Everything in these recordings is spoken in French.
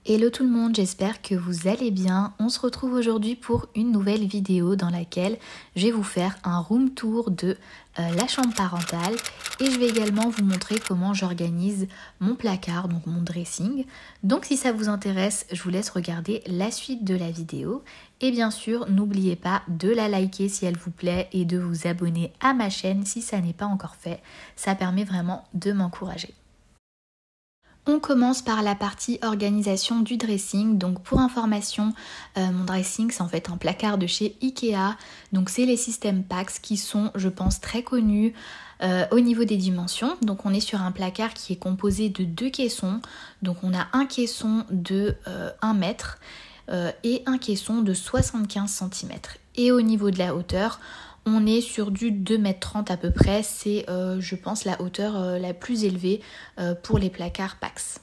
Hello tout le monde, j'espère que vous allez bien. On se retrouve aujourd'hui pour une nouvelle vidéo dans laquelle je vais vous faire un room tour de la chambre parentale et je vais également vous montrer comment j'organise mon placard, donc mon dressing. Donc si ça vous intéresse, je vous laisse regarder la suite de la vidéo. Et bien sûr, n'oubliez pas de la liker si elle vous plaît et de vous abonner à ma chaîne si ça n'est pas encore fait. Ça permet vraiment de m'encourager. On commence par la partie organisation du dressing. Donc pour information, mon dressing c'est en fait un placard de chez Ikea. Donc c'est les systèmes PAX qui sont, je pense, très connus au niveau des dimensions. Donc on est sur un placard qui est composé de 2 caissons. Donc on a un caisson de 1 mètre et un caisson de 75 cm. Et au niveau de la hauteur, on est sur du 2,30 m à peu près, c'est je pense la hauteur la plus élevée pour les placards PAX.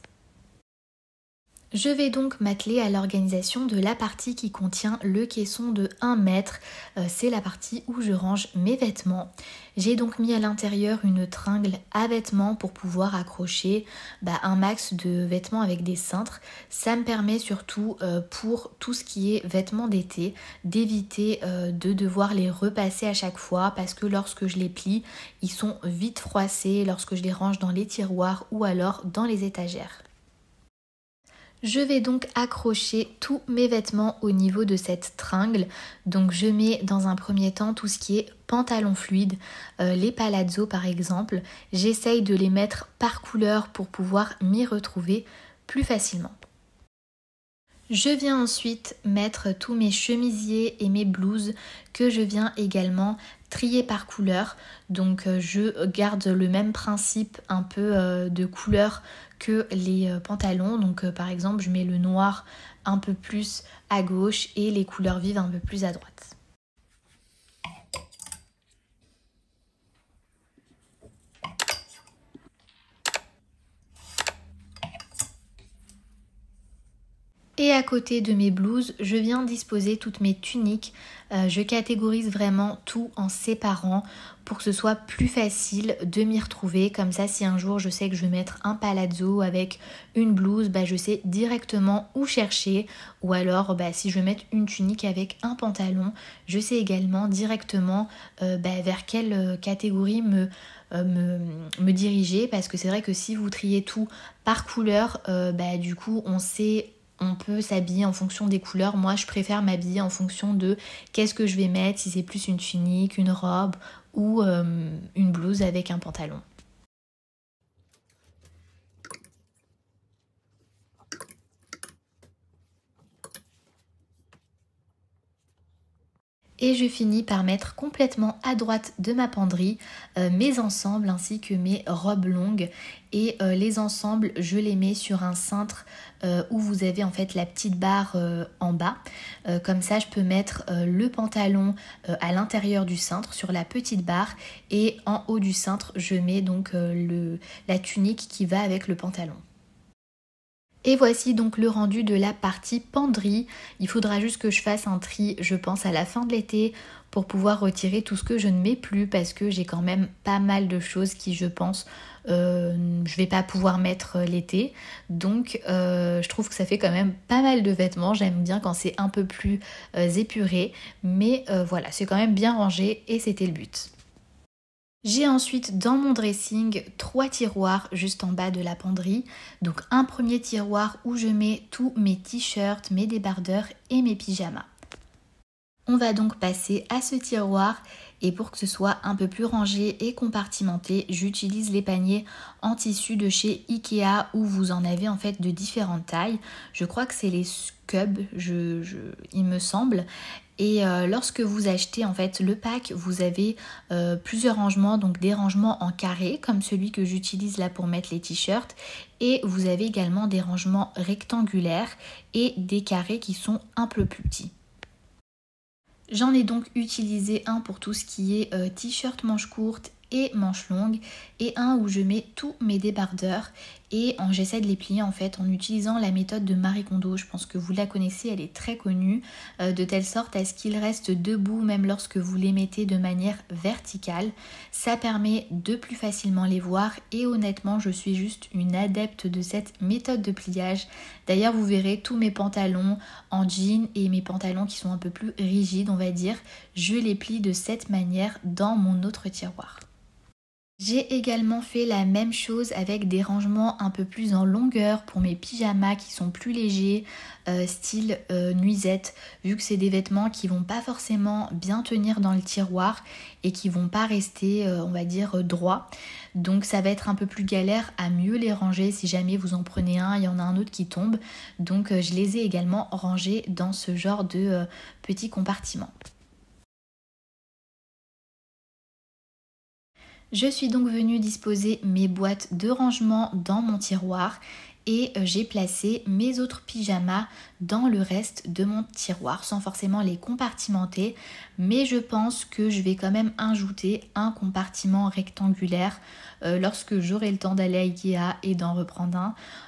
Je vais donc m'atteler à l'organisation de la partie qui contient le caisson de 1 mètre. C'est la partie où je range mes vêtements. J'ai donc mis à l'intérieur une tringle à vêtements pour pouvoir accrocher un max de vêtements avec des cintres. Ça me permet surtout pour tout ce qui est vêtements d'été d'éviter de devoir les repasser à chaque fois parce que lorsque je les plie, ils sont vite froissés lorsque je les range dans les tiroirs ou alors dans les étagères. Je vais donc accrocher tous mes vêtements au niveau de cette tringle. Donc je mets dans un premier temps tout ce qui est pantalon fluide, les palazzo par exemple. J'essaye de les mettre par couleur pour pouvoir m'y retrouver plus facilement. Je viens ensuite mettre tous mes chemisiers et mes blouses que je viens également trier par couleur. Donc je garde le même principe un peu de couleur que les pantalons. Donc par exemple je mets le noir un peu plus à gauche et les couleurs vives un peu plus à droite. Et à côté de mes blouses, je viens disposer toutes mes tuniques. Je catégorise vraiment tout en séparant pour que ce soit plus facile de m'y retrouver. Comme ça, si un jour je sais que je vais mettre un palazzo avec une blouse, je sais directement où chercher. Ou alors, si je vais mettre une tunique avec un pantalon, je sais également directement vers quelle catégorie me diriger. Parce que c'est vrai que si vous triez tout par couleur, du coup on peut s'habiller en fonction des couleurs. Moi, je préfère m'habiller en fonction de qu'est-ce que je vais mettre, si c'est plus une tunique, une robe ou une blouse avec un pantalon. Et je finis par mettre complètement à droite de ma penderie mes ensembles ainsi que mes robes longues. Et les ensembles, je les mets sur un cintre où vous avez en fait la petite barre en bas. Comme ça, je peux mettre le pantalon à l'intérieur du cintre sur la petite barre. Et en haut du cintre, je mets donc la tunique qui va avec le pantalon. Et voici donc le rendu de la partie penderie. Il faudra juste que je fasse un tri, je pense, à la fin de l'été pour pouvoir retirer tout ce que je ne mets plus parce que j'ai quand même pas mal de choses qui, je pense, je vais pas pouvoir mettre l'été. Donc je trouve que ça fait quand même pas mal de vêtements. J'aime bien quand c'est un peu plus épuré. Mais voilà, c'est quand même bien rangé et c'était le but. J'ai ensuite dans mon dressing 3 tiroirs juste en bas de la penderie. Donc un premier tiroir où je mets tous mes t-shirts, mes débardeurs et mes pyjamas. On va donc passer à ce tiroir et pour que ce soit un peu plus rangé et compartimenté, j'utilise les paniers en tissu de chez Ikea où vous en avez en fait de différentes tailles. Je crois que c'est les Scub, il me semble. Et lorsque vous achetez en fait le pack, vous avez plusieurs rangements, donc des rangements en carré comme celui que j'utilise là pour mettre les t-shirts. Et vous avez également des rangements rectangulaires et des carrés qui sont un peu plus petits. J'en ai donc utilisé un pour tout ce qui est t-shirt manches courtes et manches longues et un où je mets tous mes débardeurs et j'essaie de les plier en fait en utilisant la méthode de Marie Kondo. Je pense que vous la connaissez, elle est très connue, de telle sorte à ce qu'ils restent debout même lorsque vous les mettez de manière verticale. Ça permet de plus facilement les voir et honnêtement je suis juste une adepte de cette méthode de pliage. D'ailleurs vous verrez tous mes pantalons en jean et mes pantalons qui sont un peu plus rigides on va dire, je les plie de cette manière dans mon autre tiroir. J'ai également fait la même chose avec des rangements un peu plus en longueur pour mes pyjamas qui sont plus légers, style nuisette, vu que c'est des vêtements qui vont pas forcément bien tenir dans le tiroir et qui vont pas rester, on va dire, droits. Donc ça va être un peu plus galère à mieux les ranger si jamais vous en prenez un, il y en a un autre qui tombe. Donc je les ai également rangés dans ce genre de petits compartiments. Je suis donc venue disposer mes boîtes de rangement dans mon tiroir et j'ai placé mes autres pyjamas dans le reste de mon tiroir sans forcément les compartimenter, mais je pense que je vais quand même ajouter un compartiment rectangulaire lorsque j'aurai le temps d'aller à Ikea et d'en reprendre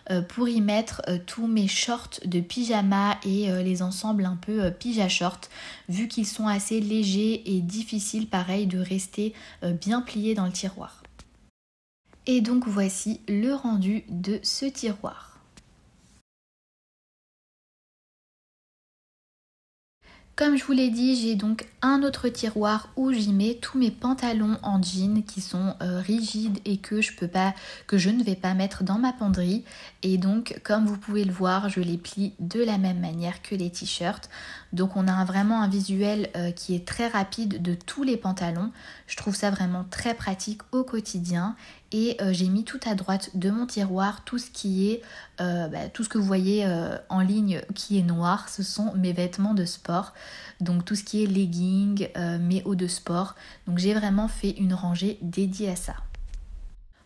un pour y mettre tous mes shorts de pyjama et les ensembles un peu pyja short, vu qu'ils sont assez légers et difficiles pareil de rester bien pliés dans le tiroir. Et donc voici le rendu de ce tiroir. Comme je vous l'ai dit, j'ai donc un autre tiroir où j'y mets tous mes pantalons en jean qui sont rigides et que je ne vais pas mettre dans ma penderie. Et donc, comme vous pouvez le voir, je les plie de la même manière que les t-shirts. Donc on a vraiment un visuel qui est très rapide de tous les pantalons. Je trouve ça vraiment très pratique au quotidien. Et j'ai mis tout à droite de mon tiroir tout ce qui est, tout ce que vous voyez en ligne qui est noir, ce sont mes vêtements de sport. Donc tout ce qui est leggings, mes hauts de sport. Donc j'ai vraiment fait une rangée dédiée à ça.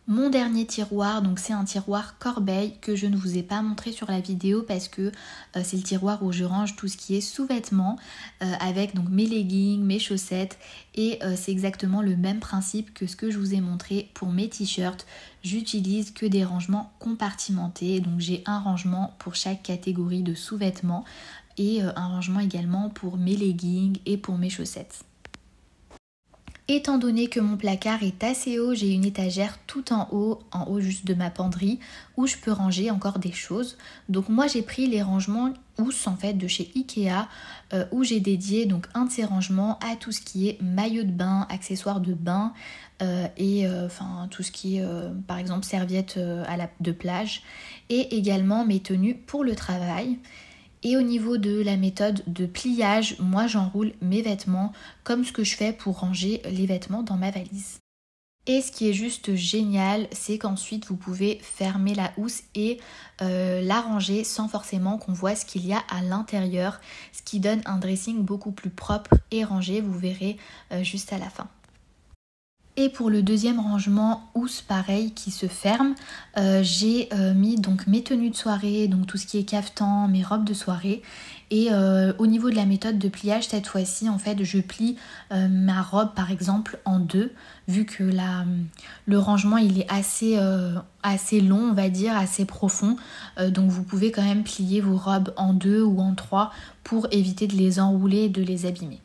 Mon dernier tiroir, donc c'est un tiroir corbeille que je ne vous ai pas montré sur la vidéo parce que c'est le tiroir où je range tout ce qui est sous-vêtements avec donc mes leggings, mes chaussettes et c'est exactement le même principe que ce que je vous ai montré pour mes t-shirts. J'utilise que des rangements compartimentés, donc j'ai un rangement pour chaque catégorie de sous-vêtements et un rangement également pour mes leggings et pour mes chaussettes. Étant donné que mon placard est assez haut, j'ai une étagère tout en haut juste de ma penderie où je peux ranger encore des choses. Donc moi j'ai pris les rangements housses en fait de chez Ikea où j'ai dédié donc un de ces rangements à tout ce qui est maillot de bain, accessoires de bain et tout ce qui est par exemple serviettes de plage et également mes tenues pour le travail. Et au niveau de la méthode de pliage, moi j'enroule mes vêtements comme ce que je fais pour ranger les vêtements dans ma valise. Et ce qui est juste génial, c'est qu'ensuite vous pouvez fermer la housse et la ranger sans forcément qu'on voit ce qu'il y a à l'intérieur, ce qui donne un dressing beaucoup plus propre et rangé, vous verrez juste à la fin. Et pour le deuxième rangement housse pareil qui se ferme, j'ai mis donc mes tenues de soirée, donc tout ce qui est cafetan, mes robes de soirée. Et au niveau de la méthode de pliage, cette fois-ci, en fait, je plie ma robe par exemple en deux, vu que le rangement il est assez long, on va dire, assez profond. Donc vous pouvez quand même plier vos robes en deux ou en trois pour éviter de les enrouler et de les abîmer.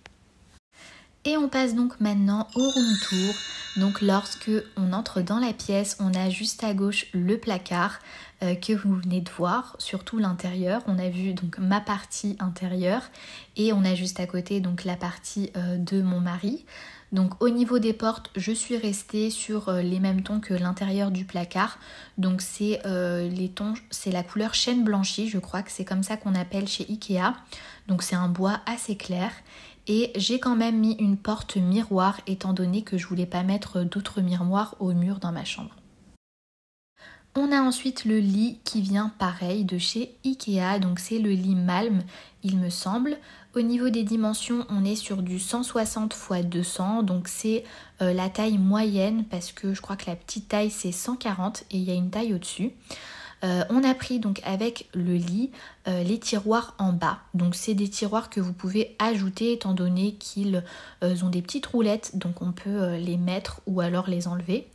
Et on passe donc maintenant au room tour. Donc lorsque on entre dans la pièce, on a juste à gauche le placard que vous venez de voir, surtout l'intérieur. On a vu donc ma partie intérieure et on a juste à côté donc la partie de mon mari. Donc au niveau des portes, je suis restée sur les mêmes tons que l'intérieur du placard. Donc c'est la couleur chêne blanchi, je crois que c'est comme ça qu'on appelle chez Ikea. Donc c'est un bois assez clair. Et j'ai quand même mis une porte miroir étant donné que je voulais pas mettre d'autres miroirs au mur dans ma chambre. On a ensuite le lit qui vient pareil de chez Ikea, donc c'est le lit Malm il me semble. Au niveau des dimensions, on est sur du 160 x 200, donc c'est la taille moyenne parce que je crois que la petite taille c'est 140 et il y a une taille au-dessus. On a pris donc avec le lit les tiroirs en bas. Donc c'est des tiroirs que vous pouvez ajouter étant donné qu'ils ont des petites roulettes. Donc on peut les mettre ou alors les enlever.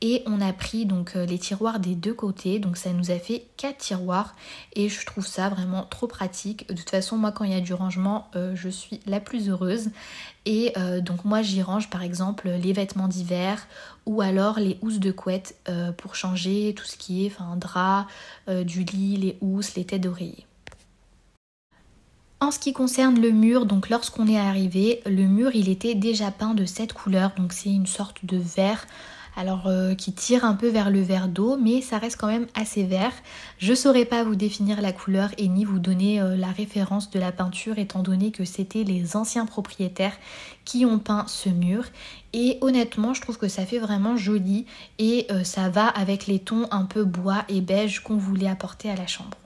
et on a pris donc les tiroirs des deux côtés, donc ça nous a fait 4 tiroirs et je trouve ça vraiment trop pratique. De toute façon moi quand il y a du rangement je suis la plus heureuse et donc moi j'y range par exemple les vêtements d'hiver ou alors les housses de couette pour changer tout ce qui est drap, du lit, les housses, les têtes d'oreiller. En ce qui concerne le mur, donc lorsqu'on est arrivé, le mur il était déjà peint de cette couleur, donc c'est une sorte de vert, alors qui tire un peu vers le vert d'eau, mais ça reste quand même assez vert. Je saurais pas vous définir la couleur et ni vous donner la référence de la peinture étant donné que c'était les anciens propriétaires qui ont peint ce mur. Et honnêtement je trouve que ça fait vraiment joli et ça va avec les tons un peu bois et beige qu'on voulait apporter à la chambre.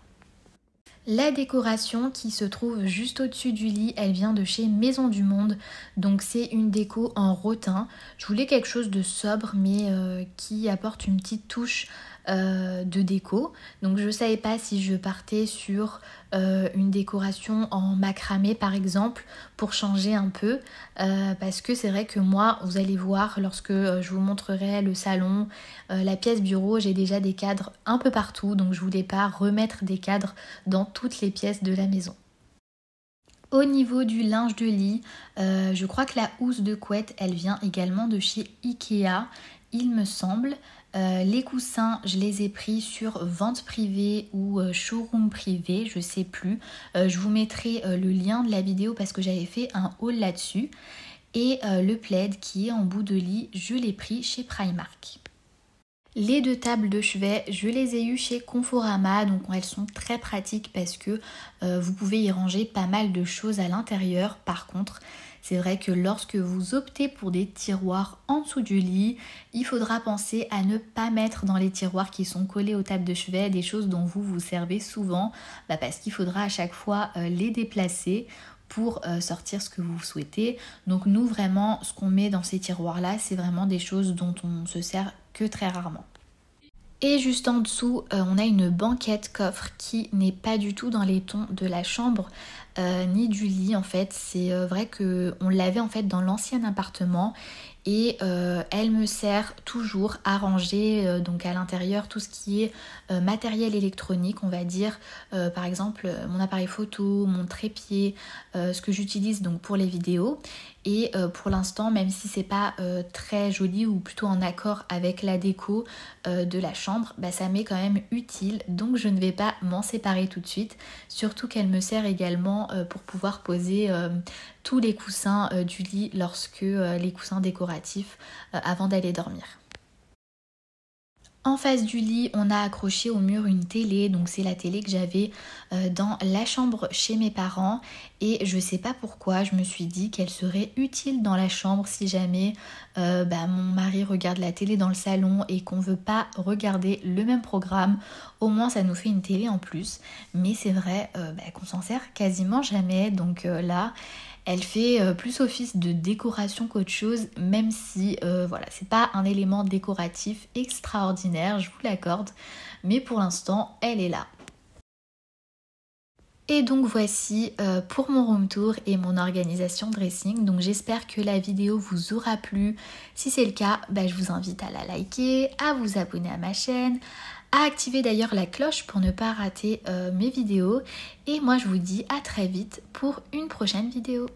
La décoration qui se trouve juste au-dessus du lit, elle vient de chez Maison du Monde. Donc c'est une déco en rotin. Je voulais quelque chose de sobre mais qui apporte une petite touche de déco. Donc je savais pas si je partais sur une décoration en macramé par exemple pour changer un peu parce que c'est vrai que moi vous allez voir lorsque je vous montrerai le salon, la pièce bureau, j'ai déjà des cadres un peu partout donc je voulais pas remettre des cadres dans toutes les pièces de la maison. Au niveau du linge de lit, je crois que la housse de couette elle vient également de chez Ikea il me semble. Les coussins, je les ai pris sur vente privée ou showroom privé, je sais plus. Je vous mettrai le lien de la vidéo parce que j'avais fait un haul là-dessus. Et le plaid qui est en bout de lit, je l'ai pris chez Primark. Les 2 tables de chevet, je les ai eues chez Conforama, donc elles sont très pratiques parce que vous pouvez y ranger pas mal de choses à l'intérieur. Par contre, c'est vrai que lorsque vous optez pour des tiroirs en dessous du lit, il faudra penser à ne pas mettre dans les tiroirs qui sont collés aux tables de chevet des choses dont vous vous servez souvent, parce qu'il faudra à chaque fois les déplacer pour sortir ce que vous souhaitez. Donc nous vraiment, ce qu'on met dans ces tiroirs là, c'est vraiment des choses dont on se sert que très rarement. Et juste en dessous, on a une banquette coffre qui n'est pas du tout dans les tons de la chambre ni du lit en fait. C'est vrai qu'on l'avait en fait dans l'ancien appartement et elle me sert toujours à ranger donc à l'intérieur tout ce qui est matériel électronique on va dire, par exemple mon appareil photo, mon trépied, ce que j'utilise donc pour les vidéos. Et pour l'instant, même si c'est pas très joli ou plutôt en accord avec la déco de la chambre, ça m'est quand même utile, donc je ne vais pas m'en séparer tout de suite, surtout qu'elle me sert également pour pouvoir poser tous les coussins du lit lorsque les coussins décoratifs avant d'aller dormir. En face du lit, on a accroché au mur une télé, donc c'est la télé que j'avais dans la chambre chez mes parents et je sais pas pourquoi, je me suis dit qu'elle serait utile dans la chambre si jamais mon mari regarde la télé dans le salon et qu'on veut pas regarder le même programme, au moins ça nous fait une télé en plus, mais c'est vrai qu'on s'en sert quasiment jamais, donc là elle fait plus office de décoration qu'autre chose, même si voilà, c'est pas un élément décoratif extraordinaire, je vous l'accorde, mais pour l'instant, elle est là. Et donc voici pour mon room tour et mon organisation dressing. Donc j'espère que la vidéo vous aura plu. Si c'est le cas, je vous invite à la liker, à vous abonner à ma chaîne, à activer d'ailleurs la cloche pour ne pas rater mes vidéos. Et moi je vous dis à très vite pour une prochaine vidéo.